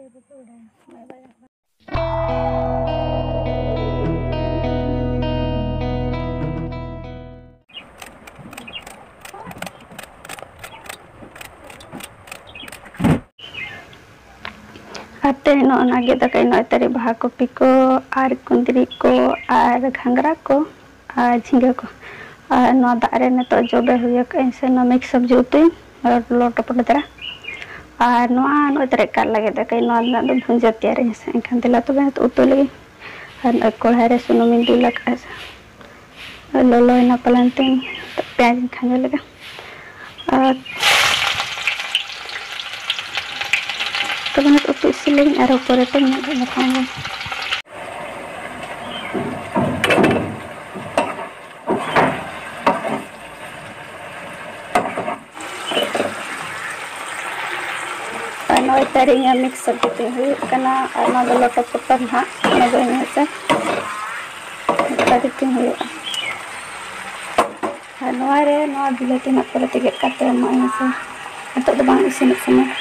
Ate no nage da kai no tari baha kopi ko ar kundri ko ar घंगरा को ar झींगा को ar no dare ne to jobe huye ka inse no mix sabji utuin और लोट पड़ दरा और no tare kar lage da kai no na do भुंजा तैयार है एंखान दिला तो बे तो उतु लगे और कोढ़ा रे सुनुम दुला का लोलो ina palanting प्याज खाने लगा और तो मैंने उतु इसलिए आरो परे तो मैं खाऊंगा तरीका मिक्स करते हुए कना ना दो लोटा पत्ता ना ना दो इन्हें से करते हुए नवारे नवा बिलती ना परते के काटे मायने से तो दबांग इसी में समय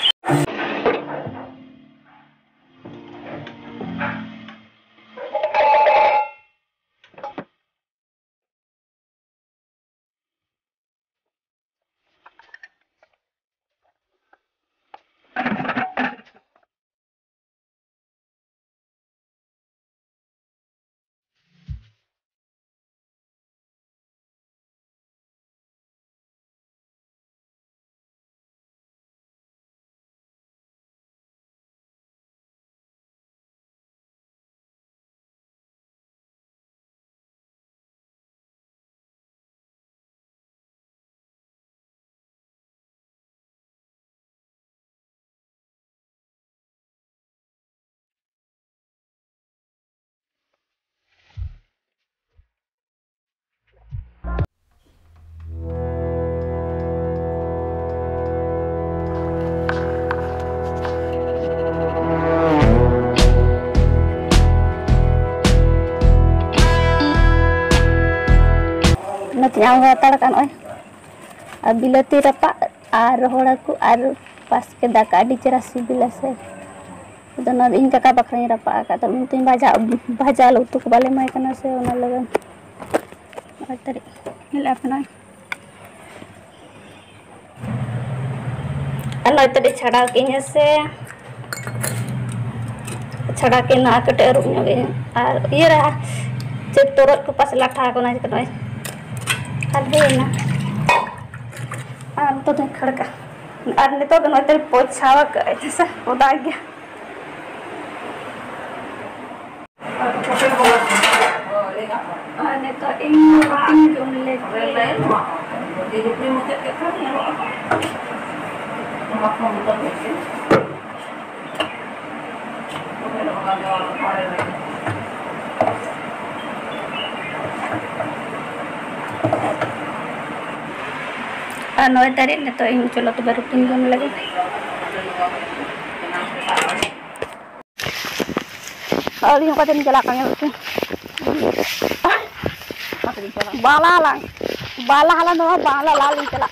yang kan oi abilati rapak ar horaku ar pas ke daka adi cerah sibila se dan ar ing kakak bakal rapak ka to mungkin baja lo tu kebale mai kana se ona lagan tadi nil apna ano tadi chada kinya se chada ke na kate ru nyoge ar ira cek torot ku pas latha ko na kana अभी ना तो नहीं खड़का अरे तो ना तेरे पोछावा करे जैसा उड़ा गया अरे तो इन जो मिले नौ तारीख ने तो इन चलो तो बारू तीन जम लगे और यहाँ पर चला कंगे उसके बाला हाला नो बाला लाल चला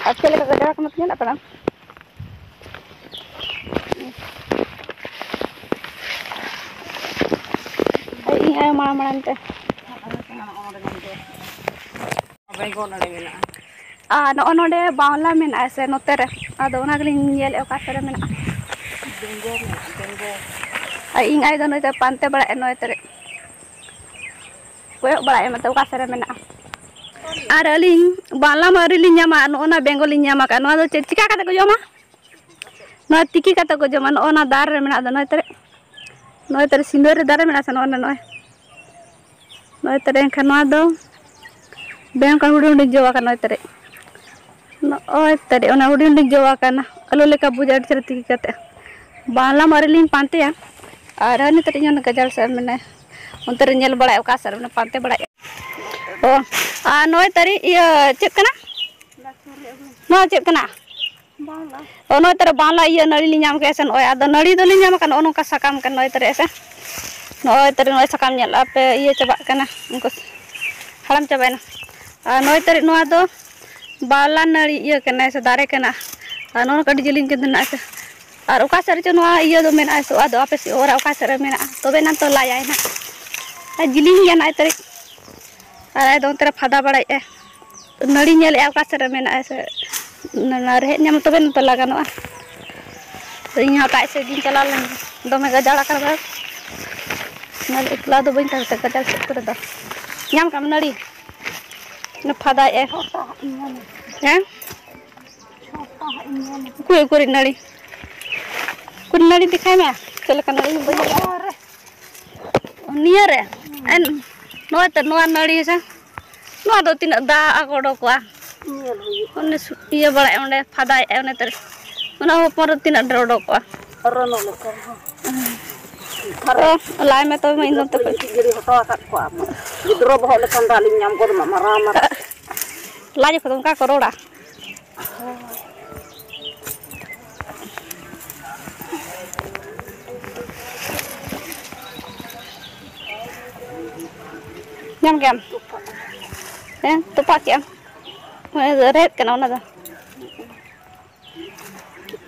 अच्छे लगे गजरा का मतलब ना पड़ा ये मां मांते no node baula men ase notere ado ona glin yel oka sere men ai ing ai do no te pante bala no tere koyo bala em to oka sere men ar aling bala mari lin nyama no ona bengol lin nyama ka no ado chika kata ko joma no tiki kata ko joma no ona dar re men ado no tere sindor dar men ase no tere kan no ado beng kan hudung jawa kan tere no tere ona hudung jawa kan alo leka bujar cerita kate bala marilin pante ya ara ni tere nyan gajar sar mena onter nyel bala oka sar mena pante bala oh no tere iya cek kana no cek kana bala oh no tere bala iya nari li nyam kesen oi ado nari do li nyam kan ono ka sakam kan no tere ese no tere no sakam nyel ape iya coba kana engko halam coba na no tari no ado bala nari iya kena se dare kena anu kadi jeling ke na se ar oka sare cho noa iya do mena so ado ape si ora oka sare mena tobe nan to laya na jeling ya na tari ar do tera phada badai e nari nyel e oka sare mena se na re nyam tobe nan to lagano तो यहाँ का ऐसे दिन चला लेंगे दो में गजाड़ा कर बस नल इतला दो बन करते गजाड़ से कर दो यहाँ का नड़ी न फादा है हैं कोई नड़ी दिखाई में चल का नड़ी बन नियर है एन नो नड़ी से नो दो तीन दा आकोड़ो को उन्हें ये बड़ा उन्हें फादा है उन्हें तर उन्हें वो पर तीन ड्रोडो को लाइ में तो मैं इंदम तो jadi hoto kat ko apa gidro bahol kan daling nyam ko marama लाज को तुमका करोड़ा nyam kem tupak kem red kena ona dah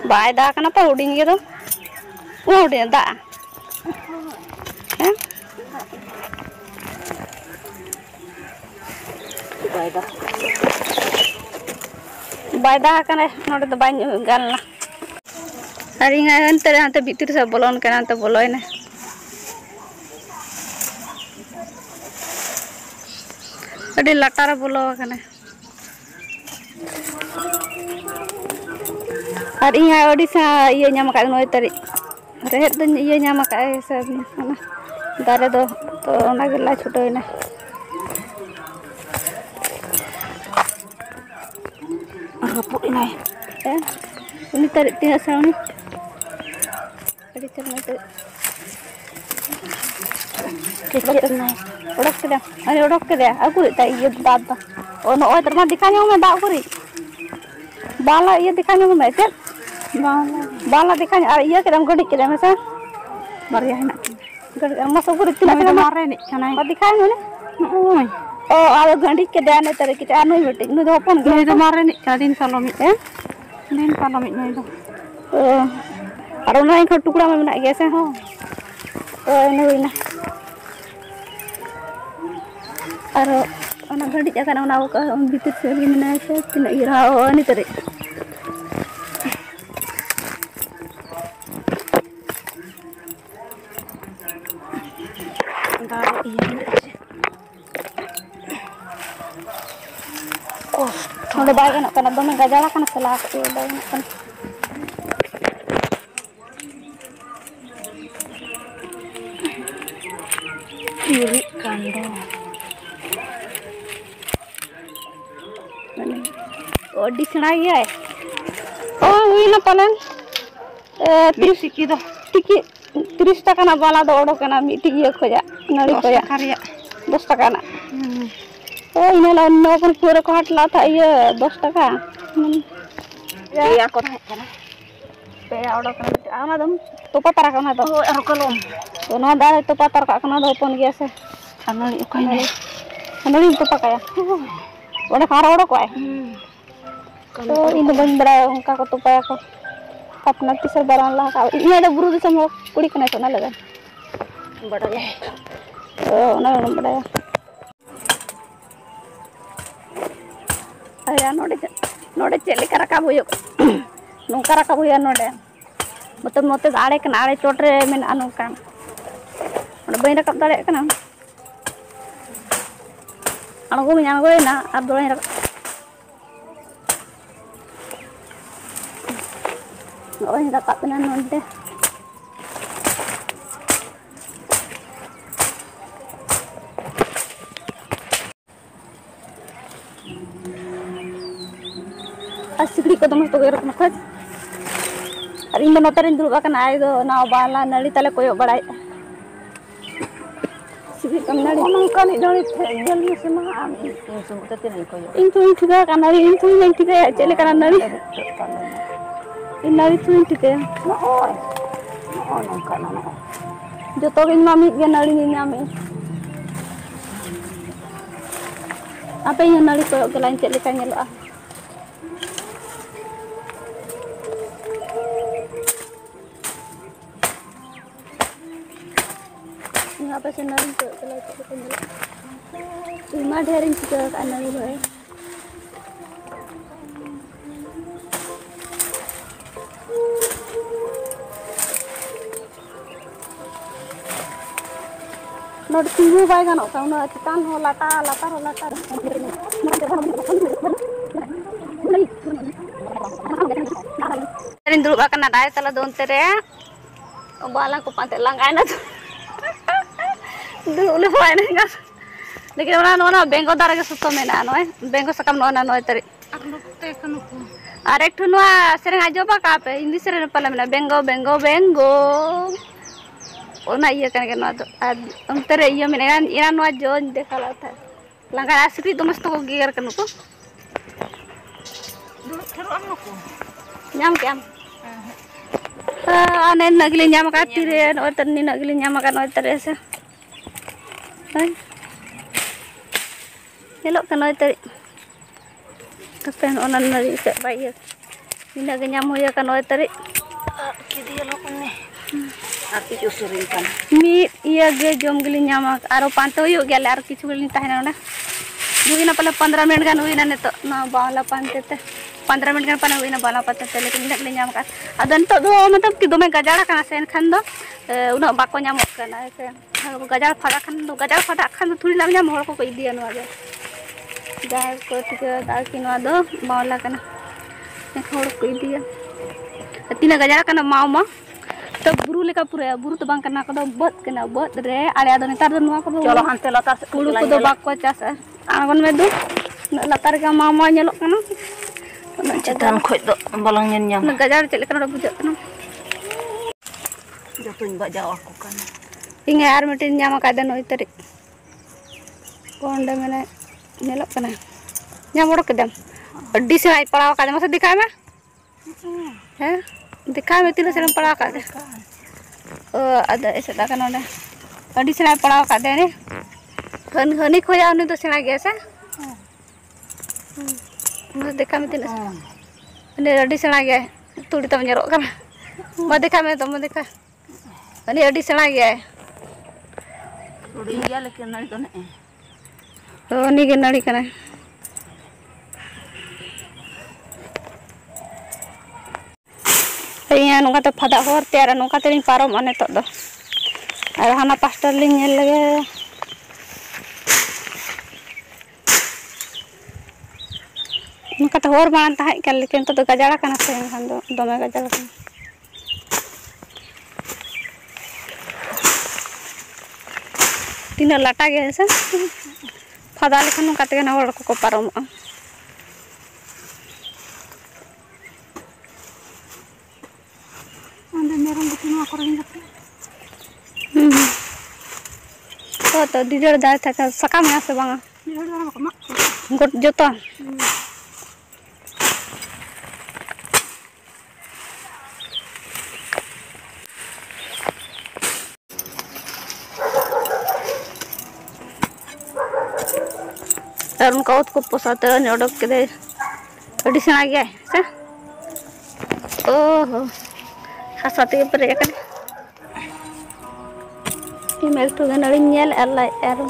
Baik dah kenapa uding gitu? Udah dah. Baik dah kan node tuh banyak galna. Hari ini nanti bitir saya bolon kan nanti bolon ini. Ada latar bolon kan. Hari ini ada sa iya nyama kayak noy tadi. Rehat tuh iya nyama kayak sa mana. Dari tuh naga lah छोटो ini. Rapuk ini. Ini tadi tinggal sa ini. Tadi cerna tadi. Kecil nih. Udah ke dia. Aku tak iya dada. Oh no, terma dikanya mau dak kuri. Bala iya dikanya mau macet. Bala dikanya iya kita mau dik kita masa. Maria enak. Masuk kuri tidak ada mare nih kana. Dikanya nih. Oh, ada gandik ke dia nih tadi kita anu meeting. Nu dopon. Ini itu mare nih kadin salomit Nin salomit nih itu. Ada orang yang tukura mau nak gese ho. Ini. Ada anak gandik akan orang awak bitir sehari mana sih tidak ira ini tadi. Udah baik kan karena dong enggak jalan kan setelah itu udah kan. Kiri kandang. Oh di sana ya. Oh ini paling 30 kilo. Tiki 30 taka na bala do odo kana mi tiki khoja nari khoja Karya 10 taka na. Oh ini lah no pun pura ko hatla tha iya 10 taka. Ya aku naik kana. Pe odo kana ana dam topa tara kana do. Oh aku kolom. To no dare topa tar ka kana do pon gya se. Kanali ukai nih. Kanali topa kaya. Odo kara odo ko ai. तो इन बन बड़ा उनका को तो पाया को अपना तीसर बार अल्लाह का ये ada buru di sama कुड़ी कने सोना लगा बड़ा है ना बड़ा अरे नोडे चले करा का बुयो नोकरा का बुयो नोडे मत मत आड़े कना आड़े चोटरे में अनु का ओडे बइन रकब दाड़े कना अणगो में अणगो ना अब दोड़े oh ini dapat tenan nonte asli ko tumas to gero makat ari ndo notarin dulu kan ay do na bala nali tale koyo badai sigi kam nali nang kan idoli jeli sama ami sumut tin koyo intu ga kan nali intu ga chele kan nali Inari tuh itu ya. Oh nongka nong. Jotokin mami dia nali ini mami. Apa yang nali koyo ke lain cek lekanya lo ah. apa sih nari tuh kalau itu penjela. Cuma dari situ ke nari boy. Nod tinggu baik kan kau nod citan ho lata. Dari dulu akan ada salah don tere. Balang ko pantai langkai na tuh. Dulu baik nih kan. Lekin mana bengo darah ke susu mena noy. Bengo sakam nona noy teri. Arek tuh noa sering aja apa kape. Ini sering pala mena bengo. Ona iya kan noa tuh. Tere iya mena kan. Ina noa jon dekala ta. Langkai asli itu mesti kau gigar kan aku. Dulu teru anuku. Nyam kiam. Aneh nagili nyam katire. Oter ni nagili nyam kan oter esa. Hai. Elok kan oter. Kapan onan nari tak baik. Ini agak nyam ya kan oter. Kidi elok nih. Aku jusurin kan. Mi iya ge jom gili nyam aro panto yuk gale aro kichu gili tahan ona. Juga na pala 15 menit kan uina neto na bala pante te. 15 menit kan pana uina bala pante te lekin ndak gili nyam kan. Adan to do matlab ki dome gajara kan asen khan do una bako nyam kan ase. Gajara phada kan thuri lam nyam hor ko idi anu age. Jai ko tika daki no do bala kan. Hor ko idi. Tina gajara kan mau तो बुरु लेका पूरा बुरु तो बांग करना को बद रे आले आदो नेतार दो नुआ को चलो हंते लतार कुलु को दो बाक को चास आगन में दो लतार का मामा nyelok kana cetan khoi do balang nyam gajar cek lekana bujak kana jatuin bak jauh aku kan inge ar metin nyama kada no itari konde mena nyelok kana nyam orok kedam adi se ai palaw kada masa dikhai me he दिखा में तीन से पड़ा कर दे अदा ऐसे दा कनो ने अडी से पड़ा कर दे ने हनी खोया उन्हें तो सेना गया से मुझे देखा में तीन ने अडी सेना गया तुड़ी तम जरो कर मैं देखा में तो मैं देखा अनी अडी सेना गया तुड़ी गया लेकिन नड़ी तो नहीं अनी के नड़ी कना Iya nungka tuh pada hor tiara nungka tuh parom ane tuh do. Ada hana pastor linyel lagi. Nungka tuh hor malan tahai kali lekin tuh gajara kan ase yang kan do me gajara kan. Tina lata gaya sih. Pada lekin nungka tuh kan hor ko parom. तो दीदर दाय था सका में से बांगा गोट जोतो और उनका उसको पोसाते रहने ऑर्डर के दे एडिशन आ गया है सर ओहो खासाते पर एक email tuh kan ada nyel alai arum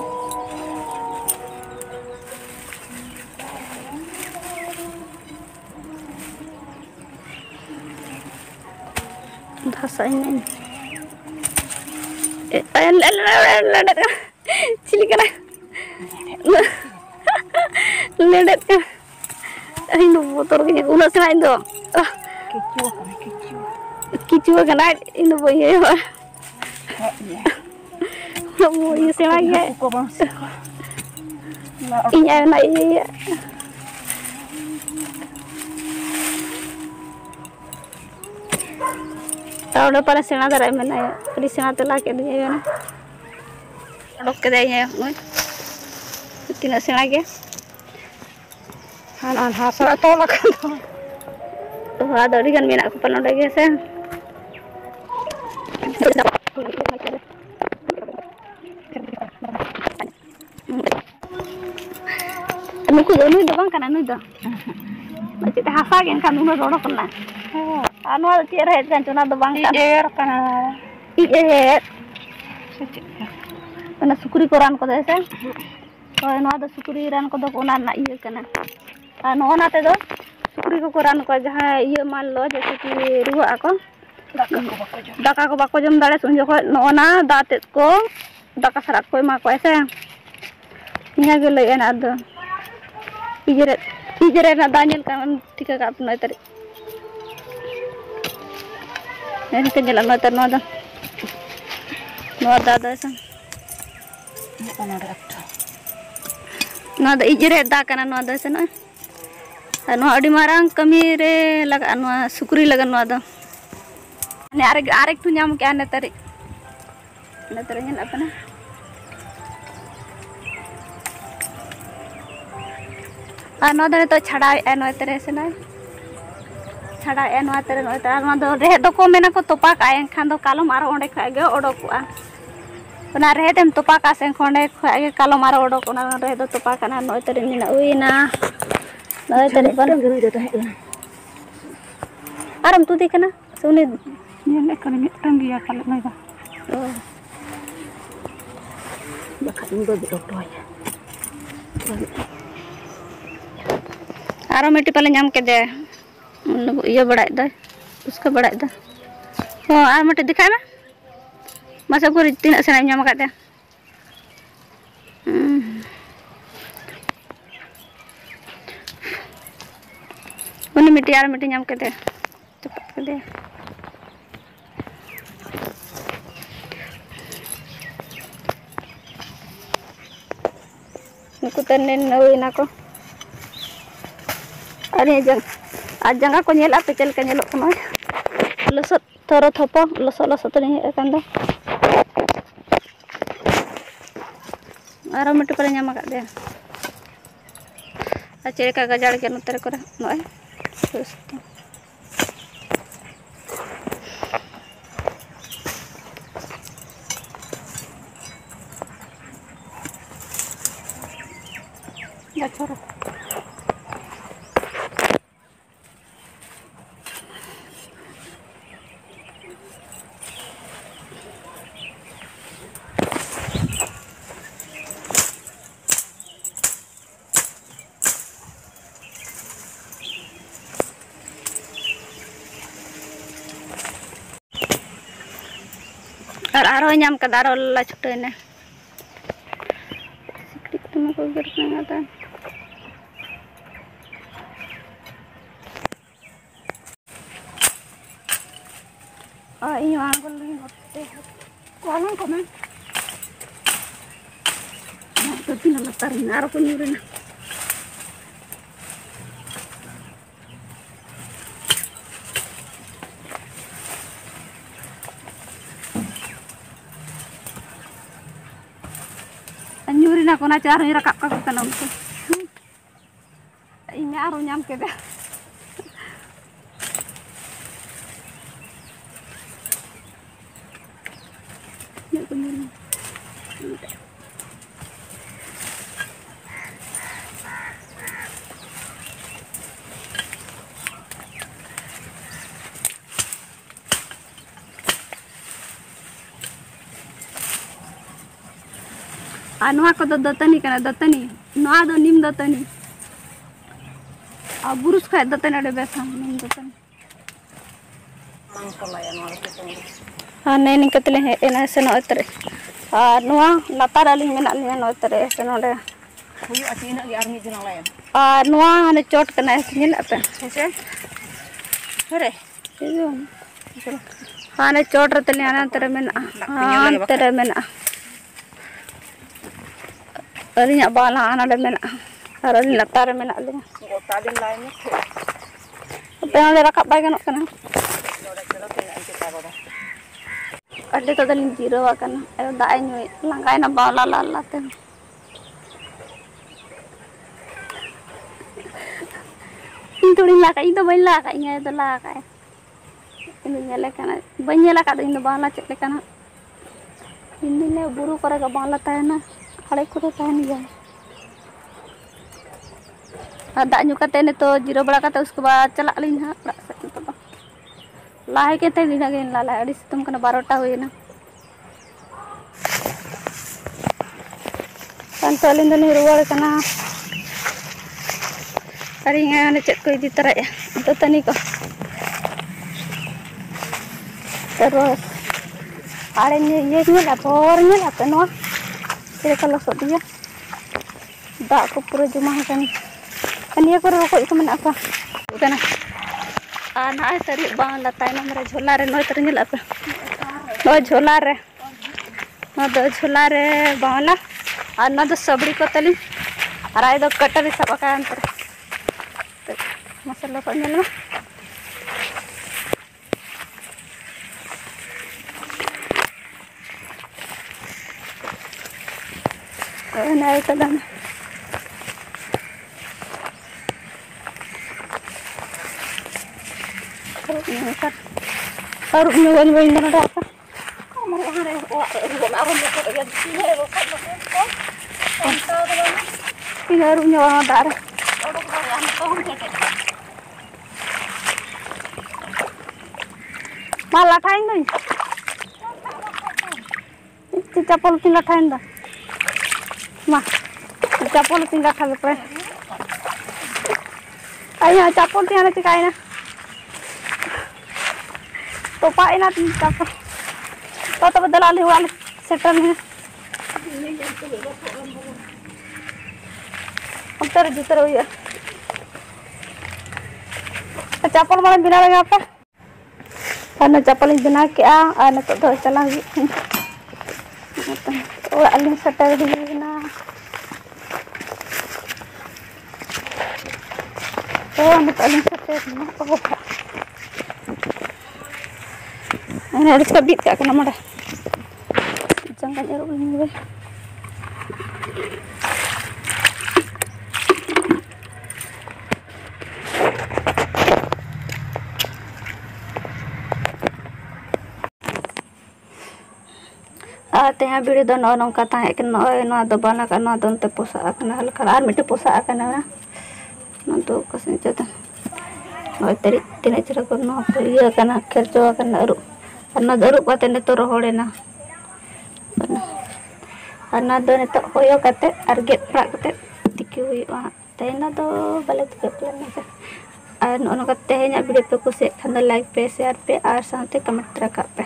bahasa ini cili kan ledet kan ini motor gini ulas lain tuh kicu kan ini boy ya mau isi lagi ini enak iya tahu udah pada sena darah mana ya di sena telah kayak dia ya dok kedainya ya tidak sena lagi an hasra tolak tuh ada di kan mina aku pernah lagi sih nuku anu itu bang kan anu itu macam teh hafal kan anu rodo kena anu ada tiar head kan cuna itu bang kan tiar kan iya ᱚᱱᱟ ᱥᱩᱠᱨᱤ ᱠᱚ ᱨᱟᱱ ᱠᱚᱫᱚ ᱦᱮᱸᱥᱮ ᱦᱳᱭ ᱱᱚᱣᱟ ᱫᱚ ᱥᱩᱠᱨᱤ ᱨᱟᱱ ᱠᱚᱫᱚ ᱚᱱᱟ ᱨᱮᱱᱟᱜ ᱤᱭᱟᱹ ᱠᱟᱱᱟ ᱟᱨ ᱱᱚᱜᱼᱚ ᱛᱮᱫᱚ ᱥᱩᱠᱨᱤ ᱠᱚᱠᱚ ᱨᱟᱱ ᱠᱚᱣᱟ ᱡᱟᱦᱟᱸᱭ ᱤᱭᱟᱹ ᱢᱟᱱᱞᱚ ᱡᱮᱥᱮ ᱠᱤ ᱨᱩᱣᱟᱹᱜ ᱟᱠᱚ ᱫᱟᱠᱟ ᱠᱚ ᱵᱟᱠᱚ ᱡᱚᱢ ᱫᱟᱲᱮᱭᱟᱜᱼᱟ ᱩᱱ ᱡᱚᱠᱷᱚᱱ ᱱᱚᱜᱼᱚ ᱫᱟᱜ ᱛᱮᱫ ᱠᱚ ᱫᱟᱠᱟ ᱥᱟᱞᱟᱜ ᱠᱚ ᱮᱢᱟ ᱠᱚᱣᱟ ᱦᱮᱸᱥᱮ ᱤᱱᱟᱹᱜᱮ ᱞᱟᱹᱭᱮᱫᱼᱟ ᱟᱫᱚ ᱤᱡᱮᱨᱮ ᱨᱮᱱᱟᱜ ᱫᱟᱜ ᱧᱮᱞ ᱠᱟᱜ ᱴᱷᱤᱠᱟᱹ ᱠᱟᱜ ᱯᱮ ᱱᱚᱭ ᱛᱟᱹᱨᱤᱡ ᱱᱤᱝᱠᱟᱹ ᱧᱮᱞᱚᱜ ᱱᱚᱭ ᱱᱚᱣᱟ ᱫᱟᱜ ᱫᱚ ᱦᱮᱸᱥᱮ ᱱᱚᱣᱟ ᱫᱚ ᱤᱡᱮᱨᱮ ᱫᱟᱜ ᱠᱟᱱᱟ ᱱᱚᱣᱟ ᱫᱚ ᱦᱮᱸᱥᱮ ᱱᱚᱜᱼᱚᱭ ᱟᱨ ᱱᱚᱣᱟ ᱟᱹᱰᱤ ᱢᱟᱨᱟᱝ ᱠᱟᱹᱢᱤ ᱨᱮ ᱞᱟᱜᱟᱜᱼᱟ ᱱᱚᱣᱟ ᱥᱩᱠᱨᱤ ᱞᱟᱜᱟᱱ ᱱᱚᱣᱟ ᱫᱚ ᱟᱨᱮᱠᱴᱩ ᱧᱟᱢ ᱠᱮᱜᱼᱟ ᱱᱮᱛᱟᱨᱤᱡ ᱧᱮᱞᱚᱜ ᱠᱟᱱᱟ ᱟᱨ ᱱᱚᱣᱟ ᱫᱚ ᱱᱤᱛᱚᱜ ᱪᱷᱟᱰᱟᱣᱮᱫᱼᱟ ᱱᱚᱭ ᱛᱮ ᱦᱮᱸᱥᱮ ᱱᱚᱜᱼᱚᱭ ᱪᱷᱟᱰᱟᱣᱮᱫᱼᱟ ᱱᱚᱣᱟ ᱛᱮ ᱱᱚᱜᱼᱚᱭ ᱟᱨ ᱱᱚᱣᱟ ᱫᱚ ᱨᱮᱦᱮᱫ ᱫᱚᱠᱚ ᱢᱮᱱᱟ ᱠᱚ ᱛᱚᱯᱟ ᱠᱟᱜᱼᱟ ᱮᱱᱠᱷᱟᱱ ᱫᱚ ᱠᱟᱞᱚᱢ ᱟᱨᱚ ᱚᱸᱰᱮ ᱠᱷᱚᱡ ᱜᱮ ᱚᱰᱳᱠᱚᱜᱼᱟ ᱚᱱᱟ ᱨᱮᱦᱮᱫ ᱮᱢ ᱛᱚᱯᱟ ᱠᱟᱜᱼᱟ ᱥᱮ ᱮᱱᱠᱷᱟᱱ ᱚᱸᱰᱮ ᱠᱷᱚᱡ ᱜᱮ ᱠᱟᱞᱚᱢ ᱟᱨᱚ ᱚᱰᱳᱠᱚᱜᱼᱟ ᱚᱱᱟ ᱨᱮᱦᱮᱫ ᱫᱚ ᱛᱚᱯᱟ ᱠᱟᱜᱼᱟ ᱱᱚᱜᱼᱚᱭ ᱛᱟᱹᱨᱤᱡ ᱢᱮᱱᱟᱜᱼᱟ ᱦᱩᱭᱱᱟ ᱱᱚᱜᱼᱚᱭ ᱛᱟᱹᱨᱤᱡ ᱟᱨᱮᱢ ᱛᱩᱫᱮ ᱠᱟᱱᱟ ᱥᱮ ᱩᱱᱤ ᱧᱮᱞᱮᱫ ᱠᱟᱹᱱᱟᱹᱧ ᱢᱤᱫᱴᱟᱝ ᱜᱮᱭᱟ ᱯᱟᱞᱮᱫ ᱱᱩᱭ ᱫᱚ ᱵᱟᱠᱷᱟᱡ ᱤᱧ ᱵᱟᱹᱜᱤ ᱦᱚᱴᱚᱣᱟᱭᱟ ᱟᱨᱚ ᱢᱤᱫᱴᱤᱡ ᱯᱟᱞᱮ ᱧᱟᱢ ᱠᱮᱫᱮ ᱤᱭᱟᱹ ᱵᱟᱲᱟᱭᱮᱫ ᱫᱚᱭ ᱩᱥᱠᱟᱹ ᱵᱟᱲᱟᱭᱮᱫ ᱫᱚ ᱦᱚᱸ ᱟᱨ ᱢᱤᱫᱴᱤᱡ ᱫᱮᱠᱷᱟᱭ ᱢᱮ ᱢᱟᱥᱮ ᱩᱠᱩᱨ ᱛᱤᱱᱟᱹᱜ ᱥᱮᱬᱟᱭ ᱧᱟᱢ ᱟᱠᱟᱫᱮ ᱩᱱᱤ ᱢᱤᱫᱴᱤᱡ ᱟᱨ ᱢᱤᱫᱴᱤᱡ ᱧᱟᱢ ᱠᱮᱫᱮ ᱪᱟᱯᱟᱫ ᱠᱮᱫᱮᱭᱟ ᱩᱱᱠᱩ ᱛᱮ ᱦᱩᱭᱱᱟ ᱠᱚ ᱟᱨ ᱡᱟᱸᱜᱟ ᱠᱚ ᱧᱮᱞᱟ ᱯᱮ ᱪᱮᱫ ᱞᱮᱠᱟ ᱧᱮᱞᱚᱜ ᱠᱟᱱᱟ ᱞᱚᱥᱚᱫ ᱛᱷᱚᱨᱚ ᱛᱷᱚᱯᱚ ᱞᱚᱥᱚᱫ ᱛᱮᱞᱤᱧ ᱦᱮᱡ ᱟᱠᱟᱱ ᱫᱚ ᱟᱨᱚ ᱢᱤᱫᱴᱤᱡ ᱯᱟᱞᱮ ᱧᱟᱢ ᱟᱠᱟᱫᱮᱭᱟ ᱟᱨ ᱪᱮᱫ ᱞᱮᱠᱟ ᱜᱟᱡᱟᱲ ᱜᱮᱭᱟ ᱱᱚᱛᱮ ᱠᱚᱨᱮ ᱱᱚᱜᱼᱚᱭ ᱵᱚᱪᱷᱚᱨ ᱟᱨ ᱟᱨᱦᱚᱸ ᱧᱟᱢ ᱠᱟᱫᱟ ᱟᱨᱚ ᱞᱟ ᱪᱷᱩᱴᱟᱹᱣᱮᱱᱟ ᱥᱤᱠᱲᱤᱡ ᱫᱚᱢᱮ ᱠᱚ ᱜᱮᱜᱮᱨ ᱠᱟᱱᱟ ᱛᱟᱭ ᱤᱧ ᱟᱬᱜᱚ ᱞᱮᱱ ᱱᱚᱛᱮ ᱠᱚᱞᱚᱢ ᱠᱚ ᱢᱮ ᱛᱤᱱᱟᱹᱜ ᱞᱟᱛᱟᱨ ᱨᱮ ᱟᱨᱚ ᱠᱚ ᱧᱩᱨᱮᱱᱟ ᱧᱩᱨᱮᱱᱟ ᱠᱚ ᱚᱱᱟ ᱪᱟᱨ ᱦᱚᱸᱧ ᱨᱟᱠᱟᱵ ᱠᱟᱠᱚ ᱠᱟᱱᱟ ᱩᱱᱠᱩ ᱤᱧ ᱟᱨᱦᱚᱸ ᱧᱟᱢ ᱠᱮᱫᱟ और नवा को दतनी कना दतनी नवा दो निम दतनी और बुरुस खाए दतनी अड़े बेसा निम दतनी हाँ नहीं निकतले है एना से नोतरे और नवा लातार अली मेना लिया नोतरे से नोडे हुयु अतीना गे आर मी दिन लाय और नवा हने चोट कना से निल अपे से अरे हाँ ने चोट रतले आना तेरे मेना हाँ तेरे मेना अलिया बाला आना ले मेना और अली लातार मेना लिया गोटा दिन लाय में पे ओंडे रकाब बाय गनोक कना अड्डे तो दलिन जीरो आकना ए दाई नुई लंगाय ना बाला लाते इन थोड़ी लाका इन तो बन लाका इन तो लाका इन नेले कना बन नेला का इन बाला चेक लेकना इन ने बुरु करे का बाला तायना आड़े को तायन गया और दाग नु कते ने तो जीरो बड़ा कते उसके बाद चला लिन हा तो लाहे के ते दिना गे ला ला अड़ी सितम कना 12टा होइना तो अलिंग दो रुआड़ कना अरे चेक को इदी तरह तो तनी को terus adanya ini lapornya lah penuh jadi kalau dia tak aku pura cuma kan ini aku rokok itu mana apa bukan anak tadi bang latai nomor jolare no ternyata apa no jolare bang lah anak tuh sabri kotali arai do katari sabakan ter masalah panjang lah naik ke dalam harus nyobain mana apa ini harus nyoba darah malah tain nih kita pol tinggal tain dah mah capol tinggal kali pe ayo capol tiana cikaina तो पाए ना तुम तो बदल आले वाले shutter में अंतर जितर हुई है चप्पल मारे बिना लगा पे karena चप्पल बिना क्या आने तो चला हुई तो आले सेटर हुई ना आने तो आले सेटर ना ini harus kebit kak kena mudah jangan nyeruk ini deh teh video do nong kata hek no no do bana kan no don te posa akna hal kar mite posa akna na to kasin jata no teri tina chira ko no iya kana khercho kana aru karena daru kate ne to rohole na karena do ne to hoyo kate arget pra kate tiki hui wa tena do bale tike plan na an ono kate nya video pe ko se khanda like pe share pe ar sante comment rakap pe